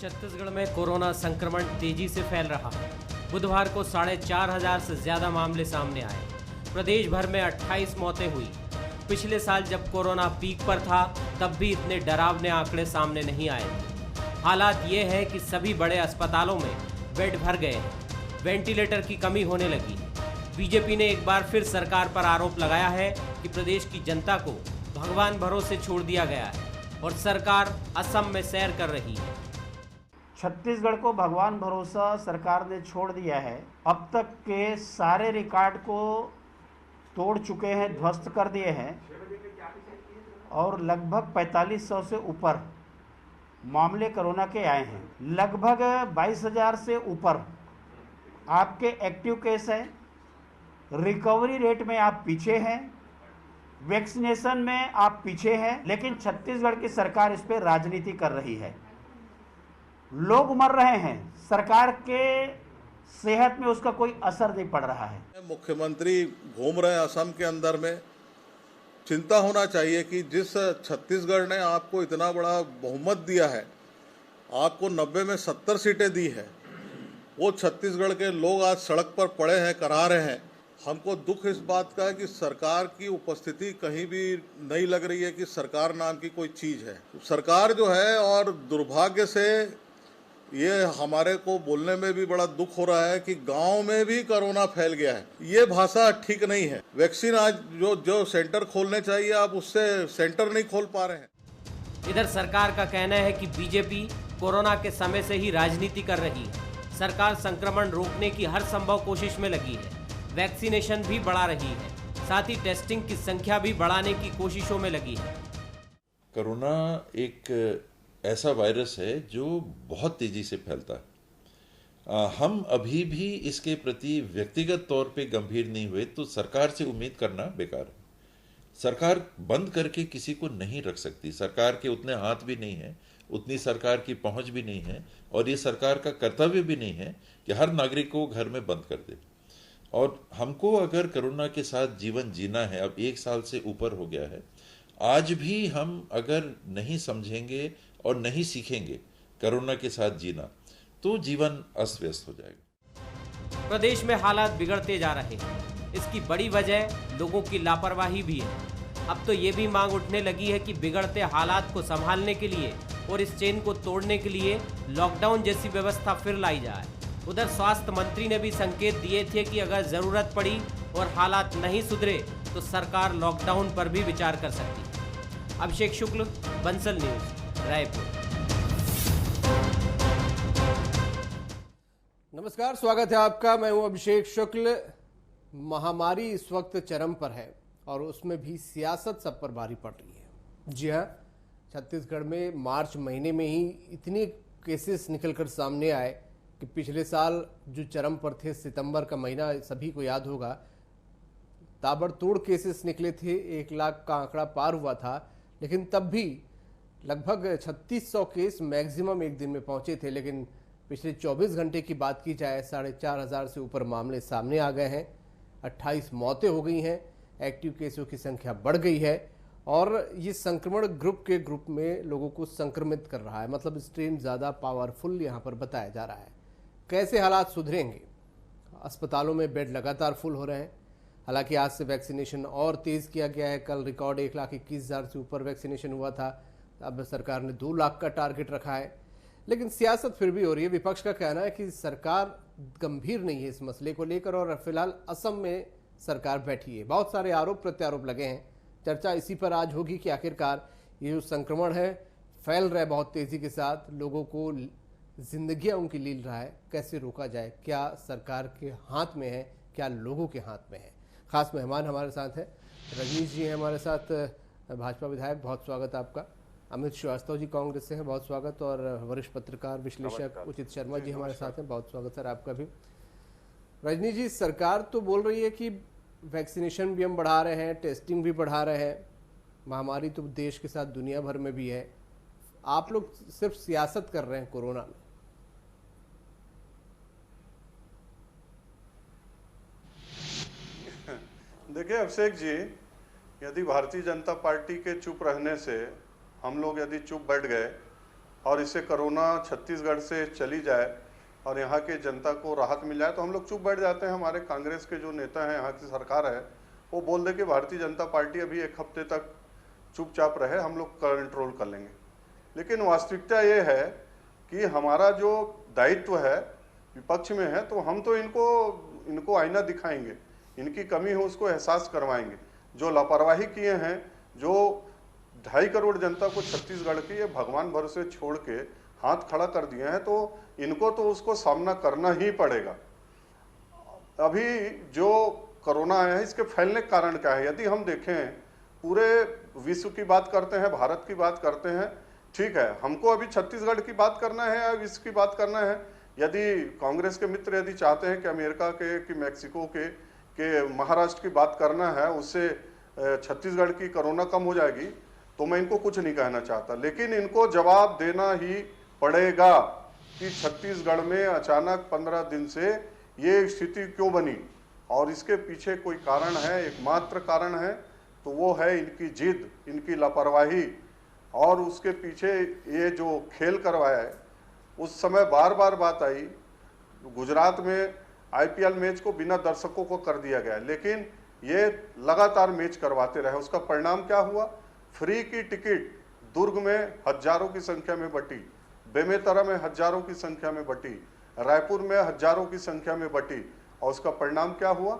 छत्तीसगढ़ में कोरोना संक्रमण तेजी से फैल रहा है। बुधवार को 4,500 से ज्यादा मामले सामने आए। प्रदेश भर में 28 मौतें हुई। पिछले साल जब कोरोना पीक पर था तब भी इतने डरावने आंकड़े सामने नहीं आए थे। हालात ये है कि सभी बड़े अस्पतालों में बेड भर गए हैं। वेंटिलेटर की कमी होने लगी है। बीजेपी ने एक बार फिर सरकार पर आरोप लगाया है कि प्रदेश की जनता को भगवान भरोसे छोड़ दिया गया है और सरकार असम में सैर कर रही है। छत्तीसगढ़ को भगवान भरोसा सरकार ने छोड़ दिया है। अब तक के सारे रिकॉर्ड को तोड़ चुके हैं, ध्वस्त कर दिए हैं और लगभग 4500 से ऊपर मामले कोरोना के आए हैं। लगभग 22,000 से ऊपर आपके एक्टिव केस हैं। रिकवरी रेट में आप पीछे हैं, वैक्सीनेशन में आप पीछे हैं, लेकिन छत्तीसगढ़ की सरकार इस पर राजनीति कर रही है। लोग मर रहे हैं, सरकार के सेहत में उसका कोई असर नहीं पड़ रहा है। मुख्यमंत्री घूम रहे हैं असम के अंदर में। चिंता होना चाहिए कि जिस छत्तीसगढ़ ने आपको इतना बड़ा बहुमत दिया है, आपको 90 में 70 सीटें दी है, वो छत्तीसगढ़ के लोग आज सड़क पर पड़े हैं, करा रहे हैं। हमको दुख इस बात का है कि सरकार की उपस्थिति कहीं भी नहीं लग रही है कि सरकार नाम की कोई चीज़ है। सरकार जो है, और दुर्भाग्य से ये हमारे को बोलने में भी बड़ा दुख हो रहा है कि गांव में भी कोरोना फैल गया है। ये भाषा ठीक नहीं है। वैक्सीन आज जो सेंटर खोलने चाहिए, आप उससे सेंटर नहीं खोल पा रहे हैं। इधर सरकार का कहना है कि बीजेपी कोरोना के समय से ही राजनीति कर रही है। सरकार संक्रमण रोकने की हर संभव कोशिश में लगी है। वैक्सीनेशन भी बढ़ा रही है, साथ ही टेस्टिंग की संख्या भी बढ़ाने की कोशिशों में लगी है। कोरोना एक ऐसा वायरस है जो बहुत तेजी से फैलता है। हम अभी भी इसके प्रति व्यक्तिगत तौर पे गंभीर नहीं हुए तो सरकार से उम्मीद करना बेकार है। सरकार बंद करके किसी को नहीं रख सकती। सरकार के उतने हाथ भी नहीं है, उतनी सरकार की पहुंच भी नहीं है, और ये सरकार का कर्तव्य भी नहीं है कि हर नागरिक को घर में बंद कर दे। और हमको अगर कोरोना के साथ जीवन जीना है, अब 1 साल से ऊपर हो गया है, आज भी हम अगर नहीं समझेंगे और नहीं सीखेंगे कोरोना के साथ जीना, तो जीवन अस्त व्यस्त हो जाएगा। प्रदेश में हालात बिगड़ते जा रहे हैं। इसकी बड़ी वजह लोगों की लापरवाही भी है। अब तो ये भी मांग उठने लगी है कि बिगड़ते हालात को संभालने के लिए और इस चेन को तोड़ने के लिए लॉकडाउन जैसी व्यवस्था फिर लाई जाए। उधर स्वास्थ्य मंत्री ने भी संकेत दिए थे कि अगर जरूरत पड़ी और हालात नहीं सुधरे तो सरकार लॉकडाउन पर भी विचार कर सकती है। अभिषेक शुक्ल, बंसल न्यूज, रायपुर। नमस्कार, स्वागत है आपका। मैं हूं अभिषेक शुक्ल। महामारी इस वक्त चरम पर है और उसमें भी सियासत सब पर भारी पड़ रही है। जी हां, छत्तीसगढ़ में मार्च महीने में ही इतने केसेस निकलकर सामने आए कि पिछले साल जो चरम पर थे, सितंबर का महीना सभी को याद होगा, ताबड़तोड़ केसेस निकले थे। 1 लाख का आंकड़ा पार हुआ था, लेकिन तब भी लगभग 3600 केस मैक्सिमम एक दिन में पहुंचे थे। लेकिन पिछले 24 घंटे की बात की जाए, 4,500 से ऊपर मामले सामने आ गए हैं। 28 मौतें हो गई हैं, एक्टिव केसों की संख्या बढ़ गई है और ये संक्रमण ग्रुप में लोगों को संक्रमित कर रहा है। मतलब स्ट्रेन ज़्यादा पावरफुल यहाँ पर बताया जा रहा है। कैसे हालात सुधरेंगे? अस्पतालों में बेड लगातार फुल हो रहे हैं। हालांकि आज से वैक्सीनेशन और तेज़ किया गया है। कल रिकॉर्ड 1,21,000 से ऊपर वैक्सीनेशन हुआ था। अब सरकार ने 2 लाख का टारगेट रखा है, लेकिन सियासत फिर भी हो रही है। विपक्ष का कहना है कि सरकार गंभीर नहीं है इस मसले को लेकर और फिलहाल असम में सरकार बैठी है। बहुत सारे आरोप प्रत्यारोप लगे हैं। चर्चा इसी पर आज होगी कि आखिरकार ये जो संक्रमण है फैल रहा है बहुत तेज़ी के साथ, लोगों को जिंदगियां उनकी लील रहा है, कैसे रोका जाए? क्या सरकार के हाथ में है, क्या लोगों के हाथ में है? खास मेहमान हमारे साथ हैं, रजनीश जी हैं हमारे साथ, भाजपा विधायक, बहुत स्वागत आपका। अमित श्रीवास्तव जी कांग्रेस से हैं, बहुत स्वागत। और वरिष्ठ पत्रकार विश्लेषक उचित शर्मा जी हमारे साथ हैं, बहुत स्वागत सर आपका भी। रजनीश जी, सरकार तो बोल रही है कि वैक्सीनेशन भी हम बढ़ा रहे हैं, टेस्टिंग भी बढ़ा रहे हैं। महामारी तो देश के साथ दुनिया भर में भी है, आप लोग सिर्फ सियासत कर रहे हैं कोरोना में। देखिए अभिषेक जी, यदि भारतीय जनता पार्टी के चुप रहने से हम लोग यदि चुप बैठ गए और इससे कोरोना छत्तीसगढ़ से चली जाए और यहाँ के जनता को राहत मिल जाए, तो हम लोग चुप बैठ जाते हैं। हमारे कांग्रेस के जो नेता हैं, यहाँ की सरकार है, वो बोल दे कि भारतीय जनता पार्टी अभी एक हफ्ते तक चुपचाप रहे, हम लोग कंट्रोल कर लेंगे। लेकिन वास्तविकता ये है कि हमारा जो दायित्व है विपक्ष में है, तो हम तो इनको आईना दिखाएंगे, इनकी कमी हो उसको एहसास करवाएंगे। जो लापरवाही किए हैं, जो 2.5 करोड़ जनता को छत्तीसगढ़ की ये भगवान भरोसे छोड़ के हाथ खड़ा कर दिए हैं, तो इनको तो उसको सामना करना ही पड़ेगा। अभी जो कोरोना आया है, इसके फैलने का कारण क्या है? यदि हम देखें, पूरे विश्व की बात करते हैं, भारत की बात करते हैं, ठीक है, हमको अभी छत्तीसगढ़ की बात करना है या विश्व की बात करना है? यदि कांग्रेस के मित्र यदि चाहते हैं कि अमेरिका के, कि मैक्सिको के महाराष्ट्र की बात करना है, उससे छत्तीसगढ़ की कोरोना कम हो जाएगी, तो मैं इनको कुछ नहीं कहना चाहता, लेकिन इनको जवाब देना ही पड़ेगा कि छत्तीसगढ़ में अचानक 15 दिन से ये स्थिति क्यों बनी, और इसके पीछे कोई कारण है, एकमात्र कारण है, तो वो है इनकी जिद, इनकी लापरवाही। और उसके पीछे ये जो खेल करवाया है, उस समय बार बार बात आई, गुजरात में IPL मैच को बिना दर्शकों को कर दिया गया, लेकिन ये लगातार मैच करवाते रहे। उसका परिणाम क्या हुआ? फ्री की टिकट दुर्ग में हजारों की संख्या में बटी, बेमेतरा में हजारों की संख्या में बटी, रायपुर में हजारों की संख्या में बटी, और उसका परिणाम क्या हुआ?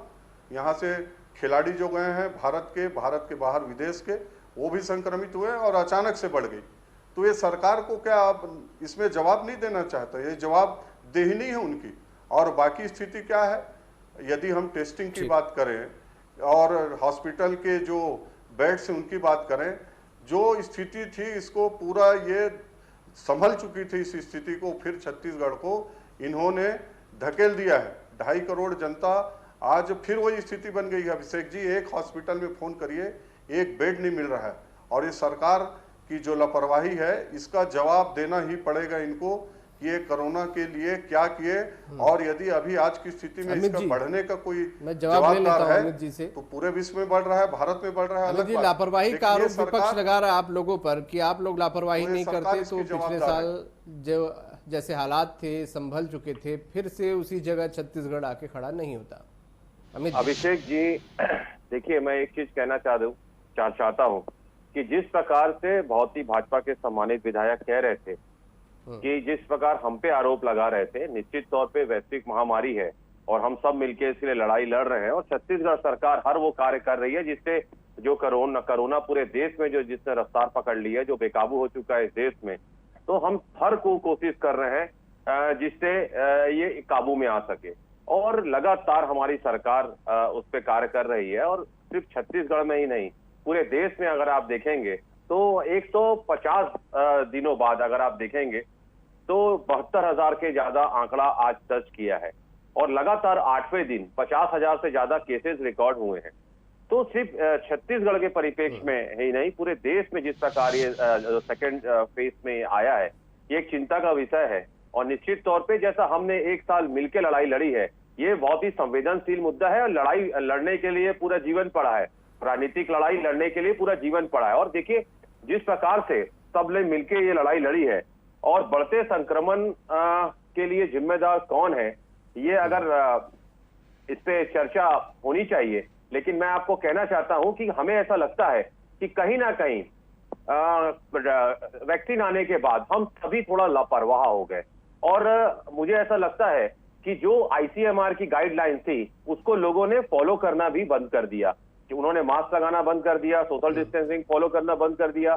यहाँ से खिलाड़ी जो गए हैं भारत के बाहर विदेश के, वो भी संक्रमित हुए और अचानक से बढ़ गई। तो ये सरकार को क्या आप इसमें जवाब नहीं देना चाहते? ये जवाब देहनी है उनकी। और बाकी स्थिति क्या है? यदि हम टेस्टिंग की बात करें और हॉस्पिटल के जो बेड्स हैं उनकी बात करें, जो स्थिति थी, इसको पूरा ये संभल चुकी थी इस स्थिति को, फिर छत्तीसगढ़ को इन्होंने धकेल दिया है। 2.5 करोड़ जनता आज फिर वही स्थिति बन गई है। अभिषेक जी, एक हॉस्पिटल में फोन करिए, एक बेड नहीं मिल रहा है, और ये सरकार की जो लापरवाही है, इसका जवाब देना ही पड़ेगा इनको कि ये कोरोना के लिए क्या किए, और यदि अभी आज की स्थिति में इसका बढ़ने का कोई जवाबदार है तो पूरे विश्व में बढ़ रहा है, भारत में बढ़ रहा है। अलग बात, लापरवाही का आरोप विपक्ष लगा रहा है आप लोगों पर कि आप लोग लापरवाही नहीं करते, तो पिछले साल जो जैसे हालात थे, संभल चुके थे, फिर से उसी जगह छत्तीसगढ़ आके खड़ा नहीं होता। अभिषेक जी, देखिए, मैं एक चीज कहना चाहता हूँ कि जिस प्रकार से बहुत ही भाजपा के सम्मानित विधायक कह रहे थे कि जिस प्रकार हम पे आरोप लगा रहे थे, निश्चित तौर पे वैश्विक महामारी है और हम सब मिलकर इसके लिए लड़ाई लड़ रहे हैं, और छत्तीसगढ़ सरकार हर वो कार्य कर रही है जिससे जो कोरोना पूरे देश में जो जिसने रफ्तार पकड़ ली है, जो बेकाबू हो चुका है इस देश में, तो हम हर को कोशिश कर रहे हैं जिससे ये काबू में आ सके। और लगातार हमारी सरकार उस पर कार्य कर रही है, और सिर्फ छत्तीसगढ़ में ही नहीं, पूरे देश में अगर आप देखेंगे तो 150 दिनों बाद अगर आप देखेंगे तो 72,000 के ज्यादा आंकड़ा आज दर्ज किया है, और लगातार 8वें दिन 50,000 से ज्यादा केसेस रिकॉर्ड हुए हैं। तो सिर्फ छत्तीसगढ़ के परिप्रेक्ष्य में ही नहीं, पूरे देश में जिस प्रकार ये सेकेंड फेज में आया है, ये एक चिंता का विषय है। और निश्चित तौर पे जैसा हमने एक साल मिलकर लड़ाई लड़ी है, ये बहुत ही संवेदनशील मुद्दा है, और लड़ाई लड़ने के लिए पूरा जीवन पड़ा है, राजनीतिक लड़ाई लड़ने के लिए पूरा जीवन पड़ा है। और देखिए, जिस प्रकार से सबने मिलकर ये लड़ाई लड़ी है, और बढ़ते संक्रमण के लिए जिम्मेदार कौन है, ये अगर इस पे चर्चा होनी चाहिए। लेकिन मैं आपको कहना चाहता हूं कि हमें ऐसा लगता है कि कहीं ना कहीं वैक्सीन आने के बाद हम सभी थोड़ा लापरवाह हो गए, और मुझे ऐसा लगता है कि जो ICMR की गाइडलाइन थी उसको लोगों ने फॉलो करना भी बंद कर दिया, कि उन्होंने मास्क लगाना बंद कर दिया, सोशल डिस्टेंसिंग फॉलो करना बंद कर दिया,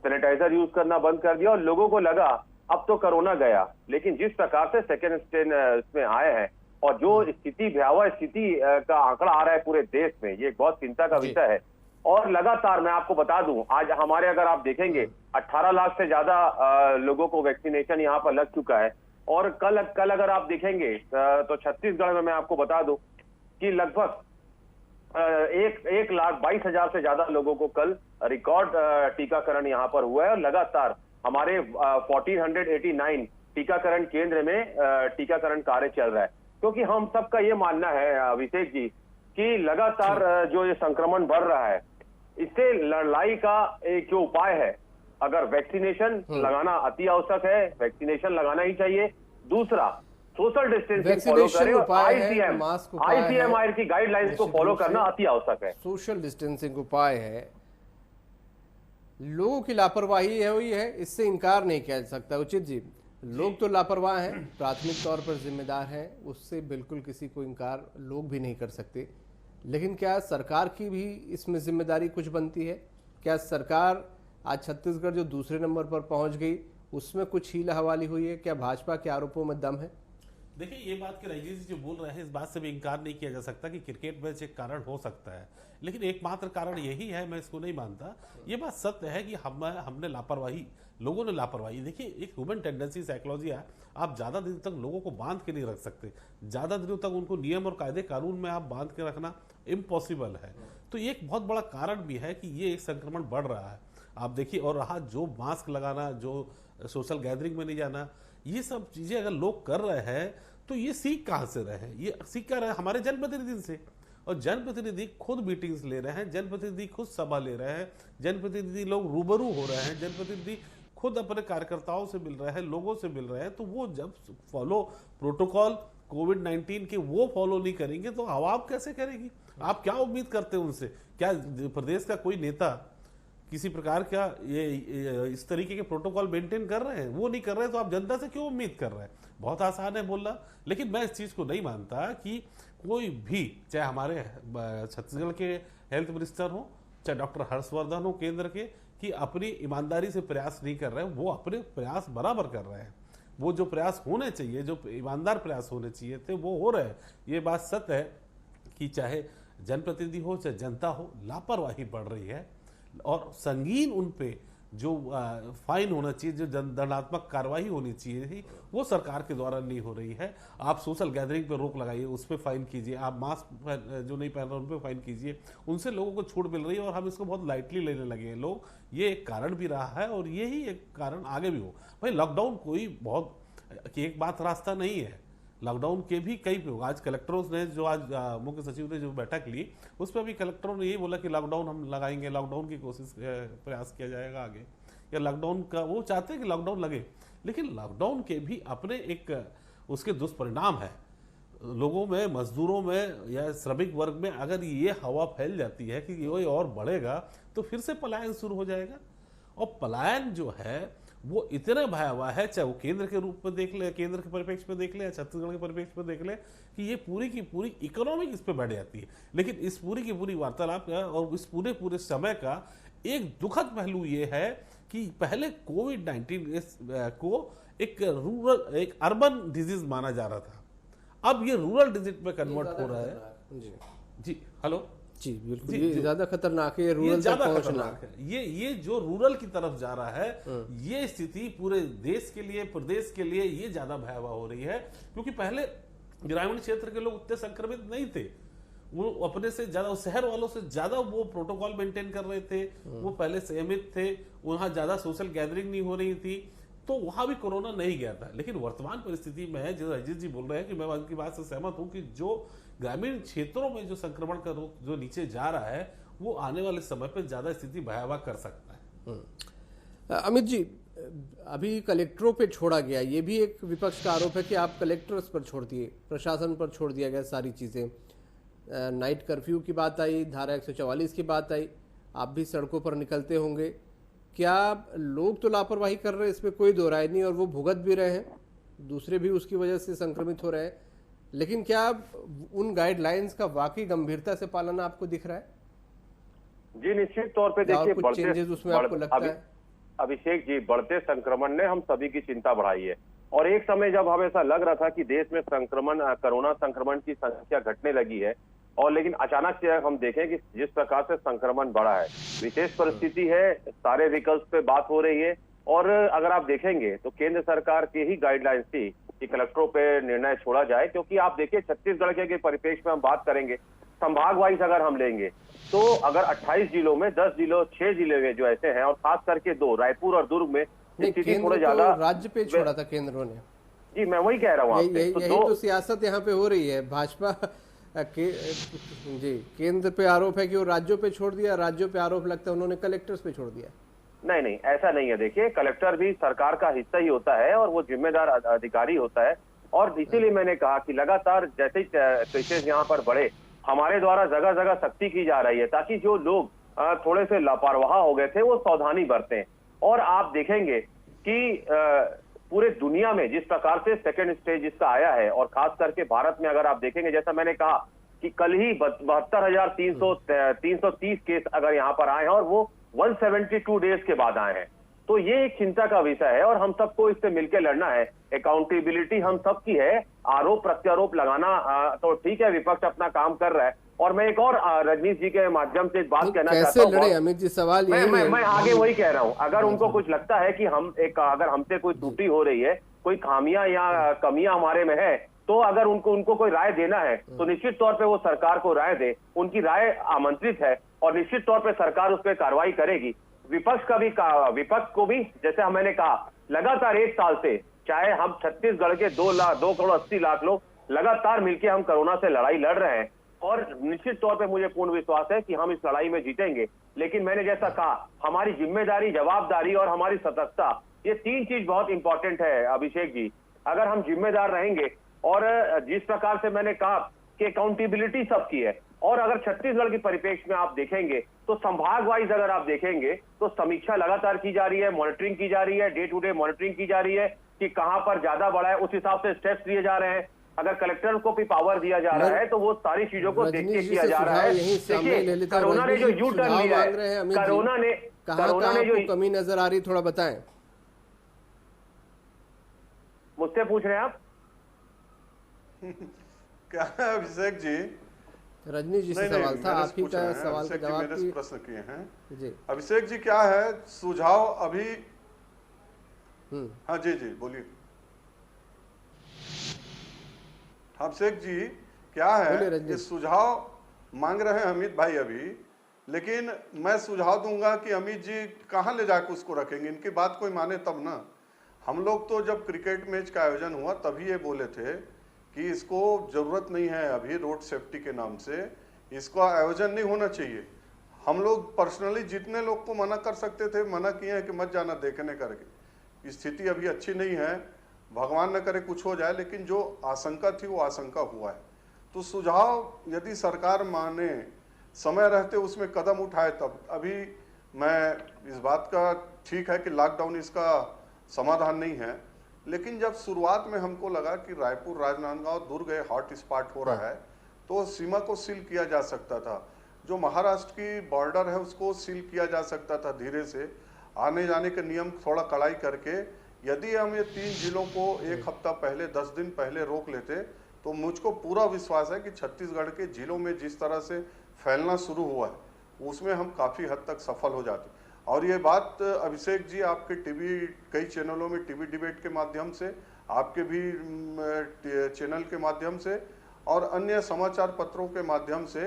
सैनिटाइजर यूज करना बंद कर दिया, और लोगों को लगा अब तो कोरोना गया। लेकिन जिस प्रकार से सेकेंड स्ट्रेन इसमें आए हैं, और जो स्थिति भयावह स्थिति का आंकड़ा आ रहा है पूरे देश में, ये एक बहुत चिंता का विषय है। और लगातार मैं आपको बता दूं, आज हमारे अगर आप देखेंगे 18 लाख से ज्यादा लोगों को वैक्सीनेशन यहाँ पर लग चुका है, और कल अगर आप देखेंगे तो छत्तीसगढ़ में मैं आपको बता दूं कि लगभग 1,22,000 से ज्यादा लोगों को कल रिकॉर्ड टीकाकरण यहाँ पर हुआ है, और लगातार हमारे 1489 टीकाकरण केंद्र में टीकाकरण कार्य चल रहा है। क्योंकि हम सबका ये मानना है अभिषेक जी कि लगातार जो ये संक्रमण बढ़ रहा है, इससे लड़ाई का एक जो उपाय है, अगर वैक्सीनेशन लगाना अति आवश्यक है, वैक्सीनेशन लगाना ही चाहिए। दूसरा, सोशल डिस्टेंसिंग फॉलो करें और आईसीएमआर की गाइडलाइंस को फॉलो करना अति आवश्यक है। सोशल डिस्टेंसिंग उपाय है, लोगों की लापरवाही है हुई है, इससे इनकार नहीं किया जा सकता। उचित जी, लोग तो लापरवाह हैं, प्राथमिक तौर पर जिम्मेदार हैं, उससे बिल्कुल किसी को इनकार लोग भी नहीं कर सकते। लेकिन क्या सरकार की भी इसमें जिम्मेदारी कुछ बनती है? क्या सरकार आज छत्तीसगढ़ जो दूसरे नंबर पर पहुंच गई, उसमें कुछ हीला हवाली हुई है? क्या भाजपा के आरोपों में दम है? देखिए, ये बात कि रजनीश जी जो बोल रहे हैं, इस बात से भी इनकार नहीं किया जा सकता कि क्रिकेट मैच एक कारण हो सकता है, लेकिन एकमात्र कारण यही है, मैं इसको नहीं मानता। ये बात सत्य है कि हमने लापरवाही, लोगों ने लापरवाही, देखिए एक ह्यूमन टेंडेंसी, साइकोलॉजी है, आप ज़्यादा दिन तक लोगों को बांध के नहीं रख सकते, ज़्यादा दिनों तक उनको नियम और कायदे कानून में आप बांध के रखना इम्पॉसिबल है। तो ये एक बहुत बड़ा कारण भी है कि ये एक संक्रमण बढ़ रहा है। आप देखिए, और रहा जो मास्क लगाना, जो सोशल गैदरिंग में नहीं जाना, ये सब चीजें अगर लोग कर रहे हैं तो ये सीख कहां से रहे हैं? ये सीख कर रहे हैं हमारे जनप्रतिनिधि से, और जनप्रतिनिधि खुद मीटिंग्स ले रहे हैं, जनप्रतिनिधि खुद सभा ले रहे हैं, जनप्रतिनिधि लोग रूबरू हो रहे हैं, जनप्रतिनिधि खुद अपने कार्यकर्ताओं से मिल रहे हैं, लोगों से मिल रहे हैं। तो वो जब फॉलो प्रोटोकॉल कोविड-19 के वो फॉलो नहीं करेंगे तो आवाम कैसे करेगी? आप क्या उम्मीद करते हैं उनसे? क्या प्रदेश का कोई नेता किसी प्रकार का ये इस तरीके के प्रोटोकॉल मेंटेन कर रहे हैं? वो नहीं कर रहे तो आप जनता से क्यों उम्मीद कर रहे हैं? बहुत आसान है बोलना, लेकिन मैं इस चीज़ को नहीं मानता कि कोई भी, चाहे हमारे छत्तीसगढ़ के हेल्थ मिनिस्टर हो, चाहे डॉक्टर हर्षवर्धन हो केंद्र के, कि अपनी ईमानदारी से प्रयास नहीं कर रहे हैं। वो अपने प्रयास बराबर कर रहे हैं, वो जो प्रयास होने चाहिए, जो ईमानदार प्रयास होने चाहिए थे, वो हो रहे हैं। ये बात सत्य है कि चाहे जनप्रतिनिधि हो चाहे जनता हो, लापरवाही बढ़ रही है, और संगीन उन पे जो फाइन होना चाहिए, जो दंडात्मक कार्रवाई होनी चाहिए थी, वो सरकार के द्वारा नहीं हो रही है। आप सोशल गैदरिंग पर रोक लगाइए, उस पर फाइन कीजिए, आप मास्क जो नहीं पहन रहे उन पर फाइन कीजिए, उनसे लोगों को छूट मिल रही है और हम इसको बहुत लाइटली लेने लगे हैं लोग। ये एक कारण भी रहा है और यही एक कारण आगे भी हो। भाई लॉकडाउन कोई बहुत कि एक बात रास्ता नहीं है, लॉकडाउन के भी कई प्रयोग। आज कलेक्टरों ने जो आज मुख्य सचिव ने जो बैठक ली, उस पर भी कलेक्टरों ने यही बोला कि लॉकडाउन हम लगाएंगे, लॉकडाउन की कोशिश प्रयास किया जाएगा आगे, या लॉकडाउन का वो चाहते हैं कि लॉकडाउन लगे। लेकिन लॉकडाउन के भी अपने एक उसके दुष्परिणाम है लोगों में, मजदूरों में या श्रमिक वर्ग में। अगर ये हवा फैल जाती है कि ये और बढ़ेगा तो फिर से पलायन शुरू हो जाएगा, और पलायन जो है वो इतना भयावह है, चाहे वो केंद्र के रूप में देख ले, केंद्र के परिप्रेक्ष्य में देख ले या छत्तीसगढ़ के परिप्रेक्ष्य में देख ले, कि ये पूरी की पूरी इकोनॉमी इस पे बैठ जाती है। लेकिन इस पूरी की पूरी वार्तालाप का और इस पूरे समय का एक दुखद पहलू ये है कि पहले कोविड-19 को एक अर्बन डिजीज माना जा रहा था, अब ये रूरल डिजीज में कन्वर्ट हो रहा है। जी हेलो जी बिल्कुल, ये ज्यादा खतरनाक है, ये रूरल तक पहुंचना है। ये जो रूरल की तरफ जा रहा है, ये स्थिति पूरे देश के लिए, प्रदेश के लिए ये ज्यादा भयावह हो रही है, क्योंकि पहले ग्रामीण क्षेत्र के लोग उतने संक्रमित नहीं थे, वो अपने से ज्यादा, शहर वालों से ज्यादा वो प्रोटोकॉल मेंटेन कर रहे थे, वो पहले संयमित थे, वहां ज्यादा सोशल गैदरिंग नहीं हो रही थी, तो वहां भी कोरोना नहीं गया था। लेकिन वर्तमान परिस्थिति में है, जो अजीत जी बोल रहे हैं कि मैं उनकी बात से सहमत हूं, कि जो ग्रामीण क्षेत्रों में जो संक्रमण का रोग जो नीचे जा रहा है, वो आने वाले समय पर ज्यादा स्थिति भयावह कर सकता है। अमित जी, अभी कलेक्टरों पे छोड़ा गया, ये भी एक विपक्ष का आरोप है कि आप कलेक्टर्स पर छोड़ दिए, प्रशासन पर छोड़ दिया गया सारी चीजें। नाइट कर्फ्यू की बात आई, धारा 144 की बात आई, आप भी सड़कों पर निकलते होंगे। क्या लोग तो लापरवाही कर रहे हैं, इसमें कोई दो राय नहीं, और वो भुगत भी रहे हैं, दूसरे भी उसकी वजह से संक्रमित हो रहे हैं, लेकिन क्या उन गाइडलाइंस का वाकई गंभीरता से पालन आपको दिख रहा है? जी निश्चित तौर पे देखिए, कुछ चेंजेस उसमें आपको लगता है? अभिषेक जी, बढ़ते संक्रमण ने हम सभी की चिंता बढ़ाई है, और एक समय जब हमें ऐसा लग रहा था कि देश में कोरोना संक्रमण की संख्या घटने लगी है, और लेकिन अचानक से हम देखें कि जिस प्रकार से संक्रमण बढ़ा है, विशेष परिस्थिति है, सारे विकल्प पे बात हो रही है। और अगर आप देखेंगे तो केंद्र सरकार की ही गाइडलाइंस थी कि कलेक्टरों पे निर्णय छोड़ा जाए, क्योंकि आप देखिए छत्तीसगढ़ के परिप्रेक्ष्य में हम बात करेंगे, संभाग वाइज अगर हम लेंगे तो अगर 28 जिलों में 10 जिलों 6 जिले में जो ऐसे हैं, और खास करके 2 रायपुर और दुर्ग में स्थिति थोड़ा ज्यादा, राज्य पे छोड़ा था केंद्र ने। जी मैं वही कह रहा हूँ, यही तो सियासत यहाँ पे हो रही है। भाजपा जी केंद्र पे आरोप है कि वो राज्यों पे छोड़ दिया, राज्यों पे आरोप लगता है उन्होंने कलेक्टर्स पे छोड़ दिया। नहीं नहीं, ऐसा नहीं है। देखिए, कलेक्टर भी सरकार का हिस्सा ही होता है और वो जिम्मेदार अधिकारी होता है। और इसीलिए मैंने कहा कि लगातार जैसे ही केसेस यहाँ पर बढ़े, हमारे द्वारा जगह जगह सख्ती की जा रही है ताकि जो लोग थोड़े से लापरवाह हो गए थे वो सावधानी बरतें। और आप देखेंगे कि पूरे दुनिया में जिस प्रकार से सेकेंड स्टेज इसका आया है, और खास करके भारत में अगर आप देखेंगे, जैसा मैंने कहा कि कल ही 72,330 केस अगर यहाँ पर आए हैं और वो 172 डेज के बाद आए हैं, तो ये एक चिंता का विषय है और हम सबको इससे मिलकर लड़ना है। अकाउंटेबिलिटी हम सबकी है। आरोप प्रत्यारोप लगाना तो ठीक है, विपक्ष अपना काम कर रहा है। और मैं एक और रजनीश जी के माध्यम से एक बात कहना चाहता हूँ। कैसे लड़े अमित जी, सवाल यही है। मैं आगे वही कह रहा हूँ, अगर उनको कुछ लगता है कि अगर हमसे कोई त्रुटि हो रही है, कोई खामियां या कमियां हमारे में है, तो अगर उनको कोई राय देना है तो निश्चित तौर पे वो सरकार को राय दे। उनकी राय आमंत्रित है और निश्चित तौर पे सरकार उस पर कार्रवाई करेगी। विपक्ष को भी, जैसे मैंने कहा, लगातार 1 साल से, चाहे हम छत्तीसगढ़ के 2,80,00,000 लोग लगातार मिलकर हम कोरोना से लड़ाई लड़ रहे हैं और निश्चित तौर पे मुझे पूर्ण विश्वास है कि हम इस लड़ाई में जीतेंगे। लेकिन मैंने जैसा कहा, हमारी जिम्मेदारी, जवाबदारी और हमारी सतर्कता, ये 3 चीज बहुत इंपॉर्टेंट है अभिषेक जी। अगर हम जिम्मेदार रहेंगे और जिस प्रकार से मैंने कहा कि अकाउंटेबिलिटी सबकी है, और अगर छत्तीसगढ़ की परिप्रेक्ष्य में आप देखेंगे तो संभाग वाइज अगर आप देखेंगे तो समीक्षा लगातार की जा रही है, मॉनिटरिंग की जा रही है, डे टू डे मॉनिटरिंग की जा रही है कि कहां पर ज्यादा बढ़ा है, उस हिसाब से स्टेप्स लिए जा रहे हैं। अगर कलेक्टर को भी पावर दिया जा रहा है तो वो सारी चीजों को देख के किया जा रहा है। देखिए, कोरोना ने जो यू टर्न लिया है, कोरोना ने जो कमी नजर आ रही, थोड़ा बताएं। मुझसे पूछ रहे हैं आप? क्या है अभिषेक जी? रजनीश जी से सवाल था, आपकी का सवाल का जवाब मेरे प्रश्न किए हैं जी। अभिषेक जी, क्या है सुझाव अभी? हाँ जी बोलिए। अभिषेक जी, क्या है ये सुझाव मांग रहे हैं अमित भाई अभी, लेकिन मैं सुझाव दूंगा कि अमित जी कहाँ ले जाकर उसको रखेंगे? इनकी बात कोई माने तब ना। हम लोग तो जब क्रिकेट मैच का आयोजन हुआ तभी ये बोले थे कि इसको जरूरत नहीं है अभी, रोड सेफ्टी के नाम से इसका आयोजन नहीं होना चाहिए। हम लोग पर्सनली जितने लोग को मना कर सकते थे मना किए हैं कि मत जाना देखने करके। स्थिति अभी अच्छी नहीं है, भगवान न करे कुछ हो जाए, लेकिन जो आशंका थी वो आशंका हुआ है। तो सुझाव यदि सरकार माने, समय रहते उसमें कदम उठाए तब। अभी मैं इस बात का, ठीक है कि लॉकडाउन इसका समाधान नहीं है, लेकिन जब शुरुआत में हमको लगा कि रायपुर, राजनांदगांव, दुर्ग हॉट स्पॉट हो रहा है तो सीमा को सील किया जा सकता था। जो महाराष्ट्र की बॉर्डर है उसको सील किया जा सकता था धीरे से, आने जाने के नियम थोड़ा कड़ाई करके। यदि हम ये 3 जिलों को 1 हफ्ता पहले, 10 दिन पहले रोक लेते तो मुझको पूरा विश्वास है कि छत्तीसगढ़ के जिलों में जिस तरह से फैलना शुरू हुआ है उसमें हम काफ़ी हद तक सफल हो जाते। और ये बात अभिषेक जी, आपके टीवी, कई चैनलों में टीवी डिबेट के माध्यम से, आपके भी चैनल के माध्यम से और अन्य समाचार पत्रों के माध्यम से,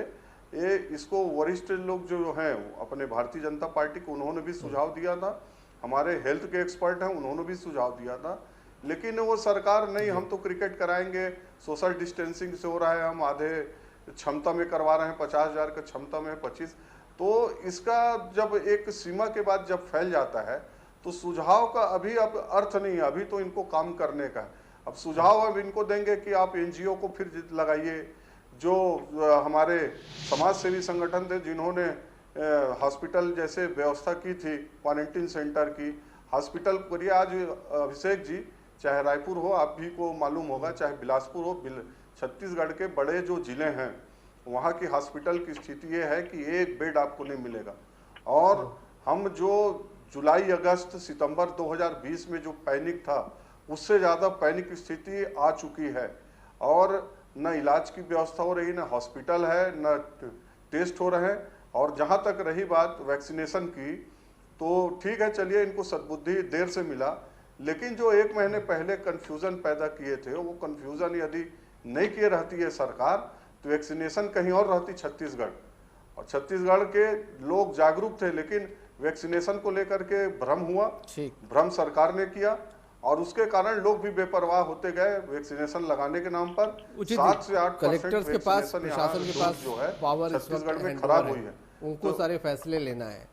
ये इसको वरिष्ठ लोग जो हैं अपने भारतीय जनता पार्टी को, उन्होंने भी सुझाव दिया था। हमारे हेल्थ के एक्सपर्ट हैं, उन्होंने भी सुझाव दिया था, लेकिन वो सरकार नहीं, हम तो क्रिकेट कराएंगे, सोशल डिस्टेंसिंग से हो रहा है, हम आधे क्षमता में करवा रहे हैं, 50,000 का क्षमता में 25। तो इसका जब एक सीमा के बाद जब फैल जाता है तो सुझाव का अभी अब अर्थ नहीं है, अभी तो इनको काम करने का। अब सुझाव अब इनको देंगे कि आप एनजीओ को फिर लगाइए, जो हमारे समाज सेवी संगठन थे जिन्होंने हॉस्पिटल जैसे व्यवस्था की थी, क्वारंटीन सेंटर की, हॉस्पिटल करिए। आज अभिषेक जी, चाहे रायपुर हो, आप भी को मालूम होगा, चाहे बिलासपुर हो, छत्तीसगढ़ के बड़े जो जिले हैं वहाँ की हॉस्पिटल की स्थिति ये है कि 1 बेड आपको नहीं मिलेगा। और हम जो जुलाई, अगस्त, सितंबर 2020 में जो पैनिक था, उससे ज़्यादा पैनिक स्थिति आ चुकी है और न इलाज की व्यवस्था हो रही, न हॉस्पिटल है, न टेस्ट हो रहे हैं। और जहाँ तक रही बात वैक्सीनेशन की, तो ठीक है, चलिए इनको सद्बुद्धि देर से मिला, लेकिन जो 1 महीने पहले कन्फ्यूज़न पैदा किए थे, वो कन्फ्यूज़न यदि नहीं किए रहती है सरकार तो वैक्सीनेशन कहीं और रहती छत्तीसगढ़। और छत्तीसगढ़ के लोग जागरूक थे, लेकिन वैक्सीनेशन को लेकर के भ्रम हुआ, भ्रम सरकार ने किया और उसके कारण लोग भी बेपरवाह होते गए वैक्सीनेशन लगाने के नाम पर। 7 से 8% कलेक्टर्स के पास, प्रशासन के पास जो है पावर छत्तीसगढ़ में खराब हुई है, उनको सारे फैसले लेना है।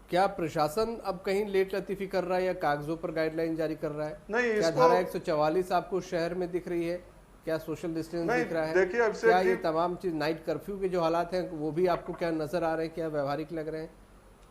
क्या प्रशासन अब कहीं लेट लतीफी कर रहा है या कागजों पर गाइडलाइन जारी कर रहा है? नहीं, क्या इसको धारा 144 आपको शहर में दिख रही है? क्या सोशल डिस्टेंस नहीं, दिख रहा है? देखिए, अब से क्या ये तमाम चीज, नाइट कर्फ्यू के जो हालात हैं वो भी आपको क्या नजर आ रहे हैं, क्या व्यवहारिक लग रहे हैं?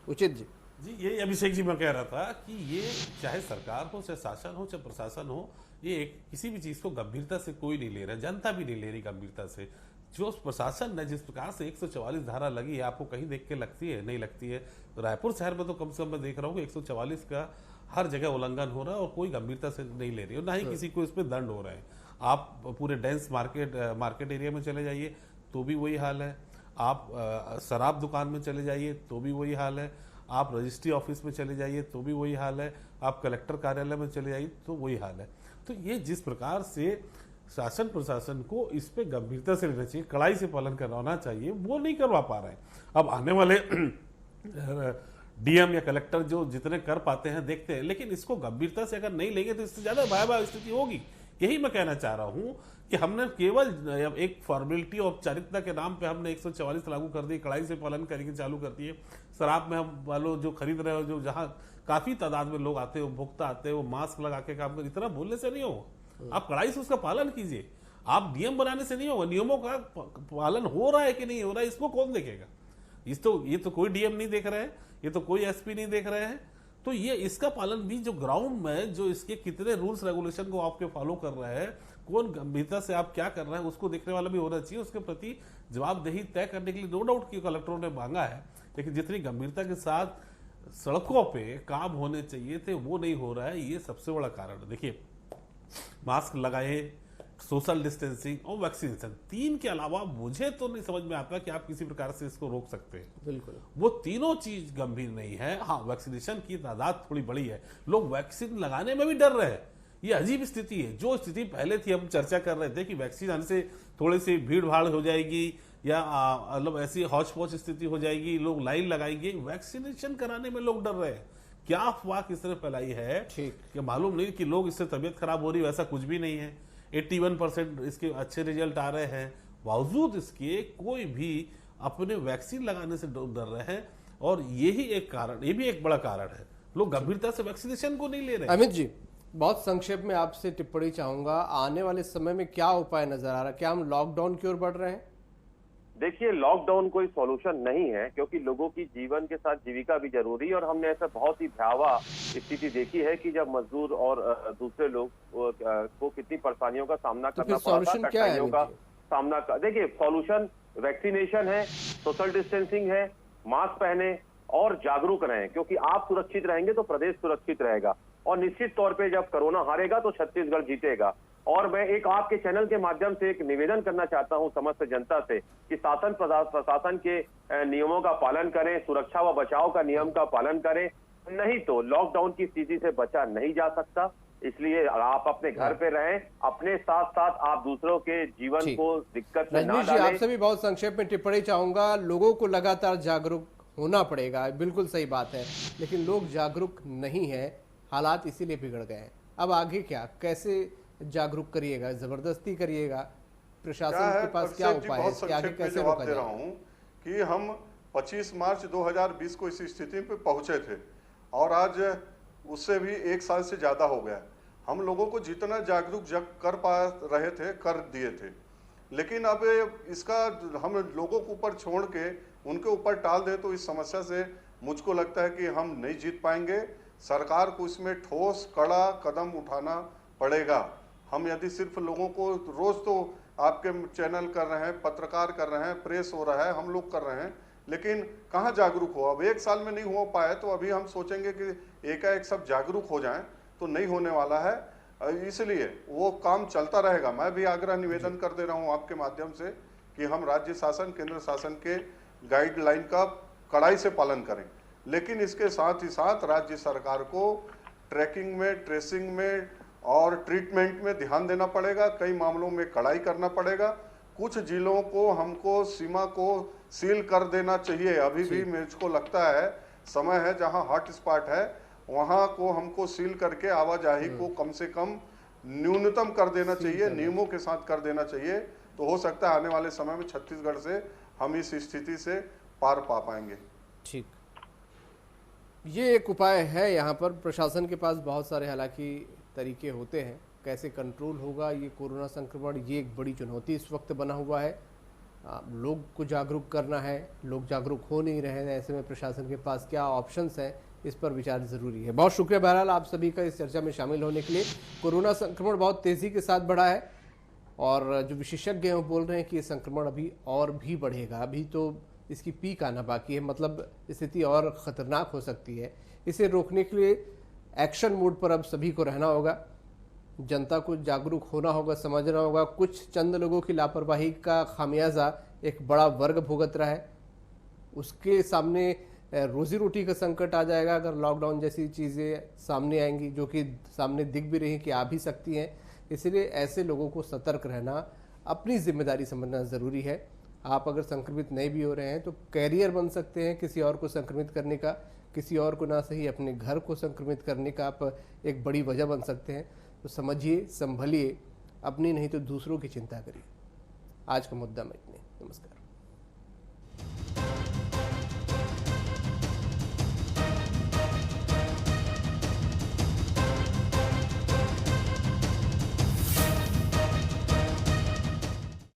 उचित जी। जी, ये अभिषेक जी मैं कह रहा था कि ये चाहे सरकार हो, चाहे शासन हो, चाहे प्रशासन हो, ये किसी भी चीज को गंभीरता से कोई नहीं ले रहा, जनता भी नहीं ले रही गंभीरता से। जो प्रशासन ने जिस प्रकार से 144 धारा लगी है, आपको कहीं देख के लगती है? नहीं लगती है। तो रायपुर शहर में तो कम से कम मैं देख रहा हूँ कि 144 का हर जगह उल्लंघन हो रहा है और कोई गंभीरता से नहीं ले रही है, और ना ही किसी को इसमें दंड हो रहे हैं। आप पूरे डेंस मार्केट एरिया में चले जाइए तो भी वही हाल है, आप शराब दुकान में चले जाइए तो भी वही हाल है, आप रजिस्ट्री ऑफिस में चले जाइए तो भी वही हाल है, आप कलेक्टर कार्यालय में चले जाइए तो वही हाल है। तो ये जिस प्रकार से शासन प्रशासन को इस पे गंभीरता से लेना चाहिए, कड़ाई से पालन करवाना चाहिए, वो नहीं करवा पा रहे हैं। अब आने वाले डीएम या कलेक्टर जो जितने कर पाते हैं देखते हैं, लेकिन इसको गंभीरता से अगर नहीं लेंगे तो इससे ज्यादा भयावह स्थिति होगी। यही मैं कहना चाह रहा हूं कि हमने केवल एक फॉर्मेलिटी औपचारिकता के नाम पे हमने 144 लागू कर दी, कड़ाई से पालन करके चालू कर दिए। शराब में हम वालों जो खरीद रहे हो, जो जहां काफी तादाद में लोग आते हैं, उपभोक्ता आते हैं, वो मास्क लगा के काम कर, इतना बोलने से नहीं होगा। आप कड़ाई से उसका पालन कीजिए, आप नियम बनाने से नहीं होगा। नियमों का पालन हो रहा है कि नहीं हो रहा है इसको कौन देखेगा? ये तो कोई डीएम नहीं देख रहे हैं, ये तो कोई एसपी नहीं देख रहे हैं। तो ये इसका पालन भी जो ग्राउंड में जो इसके कितने रूल्स रेगुलेशन को आपके फॉलो कर रहे हैं, कौन गंभीरता से आप क्या कर रहे हैं, उसको देखने वाला भी होना चाहिए। उसके प्रति जवाबदेही तय करने के लिए नो डाउट की कलेक्टरों ने मांगा है, लेकिन जितनी गंभीरता के साथ सड़कों पे काम होने चाहिए थे वो नहीं हो रहा है। ये सबसे बड़ा कारण है। देखिए, मास्क लगाए, सोशल डिस्टेंसिंग और वैक्सीनेशन, तीन के अलावा मुझे तो नहीं समझ में आता कि आप किसी प्रकार से इसको रोक सकते हैं। बिल्कुल, वो तीनों चीज गंभीर नहीं है। हाँ, वैक्सीनेशन की तादाद थोड़ी बड़ी है, लोग वैक्सीन लगाने में भी डर रहे हैं। ये अजीब स्थिति है। जो स्थिति पहले थी, हम चर्चा कर रहे थे कि वैक्सीन आने से थोड़ी सी भीड़ भाड़ हो जाएगी या मतलब ऐसी हौच पौच स्थिति हो जाएगी, लोग लाइन लगाएंगे। वैक्सीनेशन कराने में लोग डर रहे हैं। क्या अफवाह किस तरह फैलाई है कि मालूम नहीं कि लोग इससे तबीयत खराब हो रही, वैसा कुछ भी नहीं है। 81% इसके अच्छे रिजल्ट आ रहे हैं, बावजूद इसके कोई भी अपने वैक्सीन लगाने से डर रहे हैं। और यही एक कारण, ये भी एक बड़ा कारण है, लोग गंभीरता से वैक्सीनेशन को नहीं ले रहे। अमित जी, बहुत संक्षेप में आपसे टिप्पणी चाहूंगा, आने वाले समय में क्या उपाय नजर आ रहा है? क्या हम लॉकडाउन की ओर बढ़ रहे हैं? देखिए, लॉकडाउन कोई सॉल्यूशन नहीं है, क्योंकि लोगों की जीवन के साथ जीविका भी जरूरी है। और हमने ऐसा बहुत ही भयावह स्थिति देखी है कि जब मजदूर और दूसरे लोग को कितनी परेशानियों का सामना करना पड़ा था, कठिनाइयों का सामना कर। देखिए, सॉल्यूशन वैक्सीनेशन है, सोशल डिस्टेंसिंग है, मास्क पहने और जागरूक रहें, क्योंकि आप सुरक्षित रहेंगे तो प्रदेश सुरक्षित रहेगा। और निश्चित तौर पे जब कोरोना हारेगा तो छत्तीसगढ़ जीतेगा। और मैं एक आपके चैनल के माध्यम से एक निवेदन करना चाहता हूं समस्त जनता से कि शासन प्रशासन के नियमों का पालन करें, सुरक्षा व बचाव का नियम का पालन करें, नहीं तो लॉकडाउन की स्थिति से बचा नहीं जा सकता। इसलिए आप अपने घर पे रहें, अपने साथ साथ आप दूसरों के जीवन को दिक्कत में ना डालें। आपसे भी बहुत संक्षेप में टिप्पणी चाहूंगा। लोगों को लगातार जागरूक होना पड़ेगा, बिल्कुल सही बात है, लेकिन लोग जागरूक नहीं है, हालात इसीलिए बिगड़ गए हैं। अब आगे क्या, कैसे जागरूक करिएगा? जबरदस्ती करिएगा? प्रशासन के पास क्या उपाय है? आगे कैसे रोका दे रहा हूं कि हम 25 मार्च 2020 को इस स्थिति पे पहुंचे थे और आज उससे भी 1 साल से ज्यादा हो गया। हम लोगों को जितना जागरूक कर पा रहे थे कर दिए थे, लेकिन अब इसका हम लोगों के ऊपर छोड़ के उनके ऊपर टाल दे तो इस समस्या से मुझको लगता है कि हम नहीं जीत पाएंगे। सरकार को इसमें ठोस कड़ा कदम उठाना पड़ेगा। हम यदि सिर्फ लोगों को, रोज तो आपके चैनल कर रहे हैं, पत्रकार कर रहे हैं, प्रेस हो रहा है, हम लोग कर रहे हैं, लेकिन कहाँ जागरूक हो? अब 1 साल में नहीं हो पाए तो अभी हम सोचेंगे कि एकाएक सब जागरूक हो जाएं तो नहीं होने वाला है। इसलिए वो काम चलता रहेगा। मैं भी आग्रह निवेदन कर दे रहा हूँ आपके माध्यम से कि हम राज्य शासन, केंद्र शासन के गाइडलाइन का कड़ाई से पालन करें, लेकिन इसके साथ ही साथ राज्य सरकार को ट्रैकिंग में, ट्रेसिंग में और ट्रीटमेंट में ध्यान देना पड़ेगा। कई मामलों में कड़ाई करना पड़ेगा। कुछ जिलों को हमको सीमा को सील कर देना चाहिए। अभी भी मुझको लगता है समय है, जहां हॉट स्पॉट है वहां को हमको सील करके आवाजाही को कम से कम न्यूनतम कर देना चाहिए, नियमों के साथ कर देना चाहिए। तो हो सकता है आने वाले समय में छत्तीसगढ़ से हम इस स्थिति से पार पा पाएंगे। ठीक। ये एक उपाय है। यहाँ पर प्रशासन के पास बहुत सारे हालांकि तरीके होते हैं, कैसे कंट्रोल होगा ये कोरोना संक्रमण, ये एक बड़ी चुनौती इस वक्त बना हुआ है। लोग को जागरूक करना है, लोग जागरूक हो नहीं रहे हैं, ऐसे में प्रशासन के पास क्या ऑप्शंस हैं इस पर विचार ज़रूरी है। बहुत शुक्रिया बहरहाल आप सभी का इस चर्चा में शामिल होने के लिए। कोरोना संक्रमण बहुत तेज़ी के साथ बढ़ा है और जो विशेषज्ञ हैं वो बोल रहे हैं कि ये संक्रमण अभी और भी बढ़ेगा, अभी तो इसकी पीक आना बाकी है, मतलब स्थिति और ख़तरनाक हो सकती है। इसे रोकने के लिए एक्शन मोड पर अब सभी को रहना होगा, जनता को जागरूक होना होगा, समझना होगा। कुछ चंद लोगों की लापरवाही का खामियाजा एक बड़ा वर्ग भुगत रहा है, उसके सामने रोजी रोटी का संकट आ जाएगा अगर लॉकडाउन जैसी चीज़ें सामने आएंगी, जो कि सामने दिख भी रही कि आ भी सकती हैं। इसलिए ऐसे लोगों को सतर्क रहना, अपनी जिम्मेदारी समझना ज़रूरी है। आप अगर संक्रमित नहीं भी हो रहे हैं तो कैरियर बन सकते हैं किसी और को संक्रमित करने का, किसी और को ना सही अपने घर को संक्रमित करने का आप एक बड़ी वजह बन सकते हैं। तो समझिए, संभलिए, अपनी नहीं तो दूसरों की चिंता करिए। आज का मुद्दा में इतने। नमस्कार।